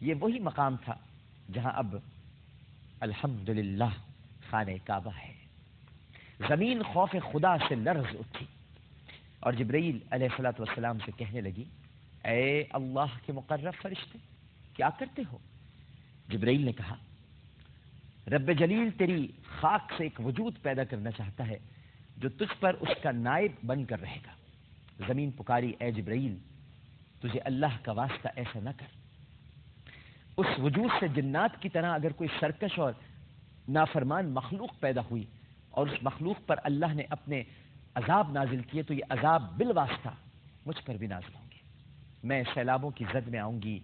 یہ وہی مقام تھا جہاں اب الحمدللہ خانہ کعبہ ہے۔ زمین خوف خدا سے لرز اٹھی اور جبرائیل علیہ الصلوۃ والسلام سے کہنے لگی، اے اللہ کے مقرب فرشتے، کیا کرتے ہو؟ جبرائیل نے کہا، رب جلیل تیری خاک سے ایک وجود پیدا کرنا چاہتا ہے جو تجھ پر اس کا نائب بن کر رہے گا۔ زمین پکاری، اے جبرائیل، تجھے اللہ کا واسطہ ایسا نہ کر۔ اس وجود سے جنات کی طرح اگر کوئی سرکش اور نافرمان مخلوق پیدا ہوئی اور اس مخلوق پر اللہ نے اپنے عذاب نازل کیے تو یہ عذاب بالواسطہ مجھ پر بھی نازل ہوں گے۔ میں سیلابوں کی زد میں آؤں گی،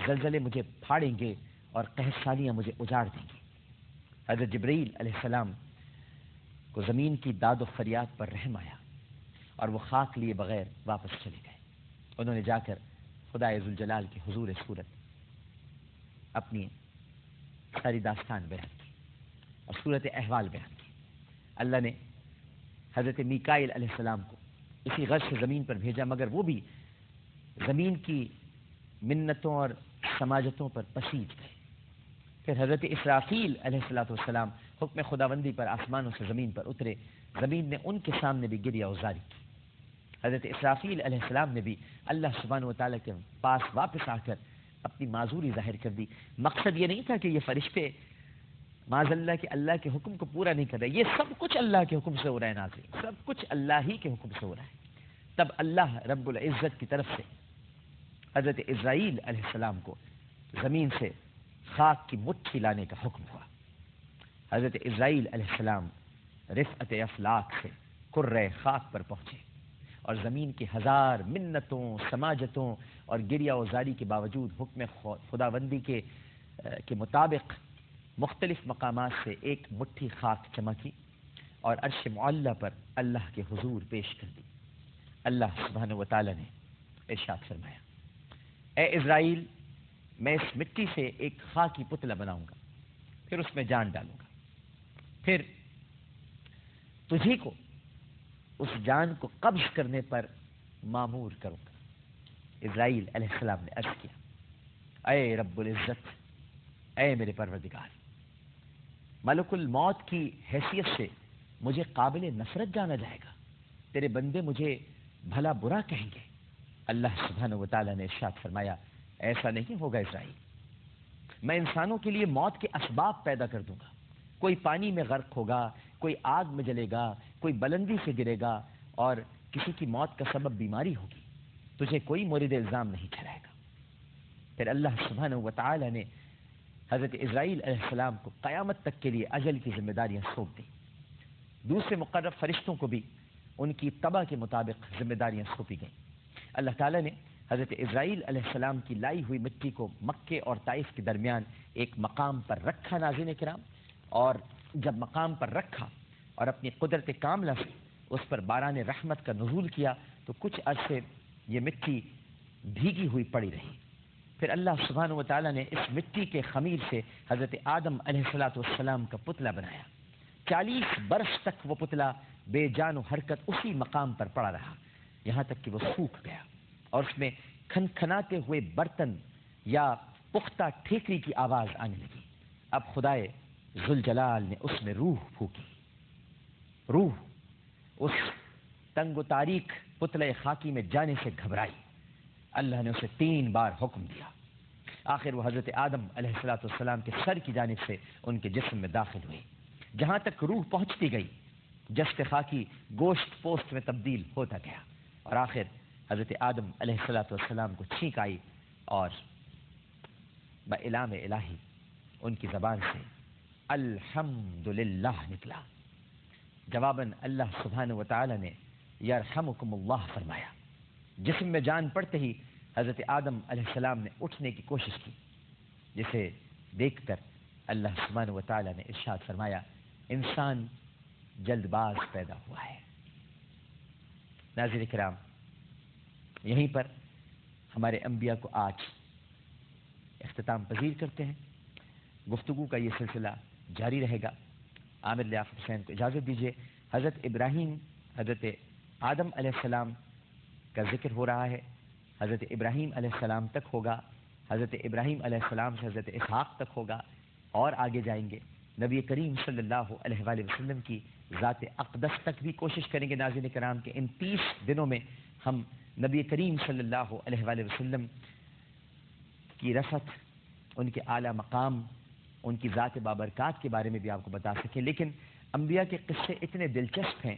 زلزلے مجھے پھاڑیں گے اور قحط سالیاں مجھے اجاڑ دیں گی۔ حضرت جبرائیل علیہ السلام کو زمین کی داد و فریاد پر رحم آیا اور وہ خاک لیے بغیر واپس چلے گئے۔ انہوں نے جا کر خدائے ذوالجلال کے حضور صورت اپنی ساری داستان بیان کی اور صورت احوال بیان کی۔ اللہ نے حضرت میکائیل علیہ السلام کو اسی غرض سے زمین پر بھیجا، مگر وہ بھی زمین کی منتوں اور سماجتوں پر پسیج گئے۔ پھر حضرت اسرافیل علیہ السلام حکم خداوندی پر آسمانوں سے زمین پر اترے، زمین نے ان کے سامنے بھی گریہ اوزاری کی۔ حضرت اسرافیل علیہ السلام نے بھی اللہ سبحانہ و تعالیٰ کے پاس واپس آ کر اپنی معذوری ظاہر کر دی۔ مقصد یہ نہیں تھا کہ یہ فرشتے معاذ اللہ کے اللہ کے حکم کو پورا نہیں کر رہے، یہ سب کچھ اللہ کے حکم سے ہو رہا ہے ناظرین، سب کچھ اللہ ہی کے حکم سے ہو رہا ہے۔ تب اللہ رب العزت کی طرف سے حضرت اسرائیل علیہ السلام کو زمین سے خاک کی مٹھی لانے کا حکم ہوا۔ حضرت اسرائیل علیہ السلام رفعت افلاک سے کرۂ خاک پر پہنچے اور زمین کی ہزار منتوں، سماجتوں اور گریہ اوزاری کے باوجود حکم خداوندی کے مطابق مختلف مقامات سے ایک مٹھی خاک چمکی اور عرش معلی پر اللہ کے حضور پیش کر دی۔ اللہ سبحانہ و تعالی نے ارشاد فرمایا، اے اسرائیل، میں اس مٹی سے ایک خاکی پتلا بناؤں گا، پھر اس میں جان ڈالوں گا، پھر تجھی کو اس جان کو قبض کرنے پر مامور کروں گا۔ اسرائیل علیہ السلام نے عرض کیا، اے رب العزت، اے میرے پروردگار، ملک الموت کی حیثیت سے مجھے قابل نفرت جانا جائے گا، تیرے بندے مجھے بھلا برا کہیں گے۔ اللہ سبحانہ و تعالیٰ نے ارشاد فرمایا، ایسا نہیں ہوگا اسرائیل، میں انسانوں کے لیے موت کے اسباب پیدا کر دوں گا۔ کوئی پانی میں غرق ہوگا، کوئی آگ میں جلے گا، کوئی بلندی سے گرے گا اور کسی کی موت کا سبب بیماری ہوگی، تجھے کوئی مورد الزام نہیں ٹھہرائے گا۔ پھر اللہ سبحانہ و تعالیٰ نے حضرت اسرائیل علیہ السلام کو قیامت تک کے لیے اجل کی ذمہ داریاں سونپ دیں۔ دوسرے مقرب فرشتوں کو بھی ان کی طبع کے مطابق ذمہ داریاں سونپی گئیں۔ اللہ تعالیٰ نے حضرت اسرائیل علیہ السلام کی لائی ہوئی مٹی کو مکے اور طائف کے درمیان ایک مقام پر رکھا ناظرین کرام، اور جب مقام پر رکھا اور اپنی قدرت کاملہ سے اس پر باران رحمت کا نزول کیا تو کچھ عرصے یہ مٹی بھیگی ہوئی پڑی رہی۔ پھر اللہ سبحانہ و تعالیٰ نے اس مٹی کے خمیر سے حضرت آدم علیہ السلام کا پتلا بنایا۔ 40 برس تک وہ پتلا بے جان و حرکت اسی مقام پر پڑا رہا، یہاں تک کہ وہ سوکھ گیا اور اس میں کھنکھناتے ہوئے برتن یا پختہ ٹھیکری کی آواز آنے لگی۔ اب خدائے ذوالجلال نے اس میں روح پھونکی۔ روح اس تنگ و تاریک پتلے خاکی میں جانے سے گھبرائی۔ اللہ نے اسے 3 بار حکم دیا، آخر وہ حضرت آدم علیہ السلام کے سر کی جانب سے ان کے جسم میں داخل ہوئی۔ جہاں تک روح پہنچتی گئی، جسد خاکی گوشت پوست میں تبدیل ہوتا گیا اور آخر حضرت آدم علیہ السلام کو چھینک آئی اور بإلہام الہی ان کی زبان سے الحمدللہ نکلا۔ جواباً اللہ سبحانہ و تعالی نے یرحمکم اللہ فرمایا۔ جسم میں جان پڑتے ہی حضرت آدم علیہ السلام نے اٹھنے کی کوشش کی، جسے دیکھ کر اللہ سبحانہ و تعالی نے ارشاد فرمایا، انسان جلد باز پیدا ہوا ہے۔ ناظرین کرام، یہیں پر ہمارے انبیاء کو آج اختتام پذیر کرتے ہیں۔ گفتگو کا یہ سلسلہ جاری رہے گا۔ عامر لیاقت حسین کو اجازت دیجیے۔ حضرت ابراہیم، حضرت آدم علیہ السلام کا ذکر ہو رہا ہے، حضرت ابراہیم علیہ السلام تک ہوگا، حضرت ابراہیم علیہ السلام سے حضرت اسحاق تک ہوگا اور آگے جائیں گے نبی کریم صلی اللہ علیہ وآلہ وسلم کی ذات اقدس تک بھی کوشش کریں گے ناظرین کرام کہ ان 30 دنوں میں ہم نبی کریم صلی اللہ علیہ وآلہ وسلم کی رفعت، ان کے اعلیٰ مقام، ان کی ذات بابرکات کے بارے میں بھی آپ کو بتا سکیں۔ لیکن انبیاء کے قصے اتنے دلچسپ ہیں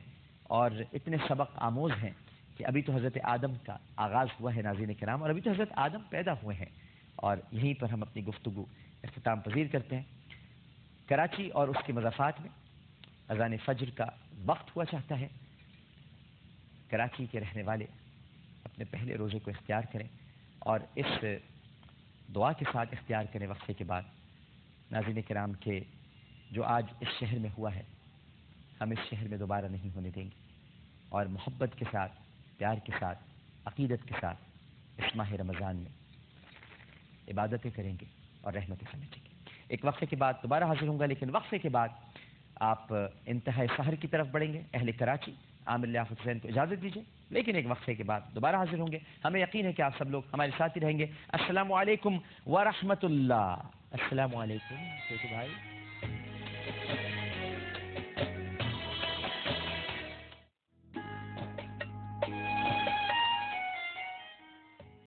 اور اتنے سبق آموز ہیں کہ ابھی تو حضرت آدم کا آغاز ہوا ہے ناظرین کرام، اور ابھی تو حضرت آدم پیدا ہوئے ہیں، اور یہیں پر ہم اپنی گفتگو اختتام پذیر کرتے ہیں۔ کراچی اور اس کے مضافات میں اذان فجر کا وقت ہوا چاہتا ہے۔ کراچی کے رہنے والے اپنے پہلے روزے کو اختیار کریں اور اس دعا کے ساتھ اختیار کریں وقفے کے بعد، ناظرین کرام کہ جو آج اس شہر میں ہوا ہے ہم اس شہر میں دوبارہ نہیں ہونے دیں گے، اور محبت کے ساتھ، پیار کے ساتھ، عقیدت کے ساتھ اس ماہ رمضان میں عبادتیں کریں گے اور رحمتیں سمیٹیں گے۔ ایک وقفے کے بعد دوبارہ حاضر ہوں گا، لیکن وقفے کے بعد آپ انتہائی سحر کی طرف بڑھیں گے۔ اہل کراچی عامر لیاقت حسین کو اجازت دیجیے، لیکن ایک وقفے کے بعد دوبارہ حاضر ہوں گے۔ ہمیں یقین ہے کہ آپ سب لوگ ہمارے ساتھ ہی رہیں گے۔ السلام علیکم ورحمۃ اللہ۔ السلام علیکم بھائی۔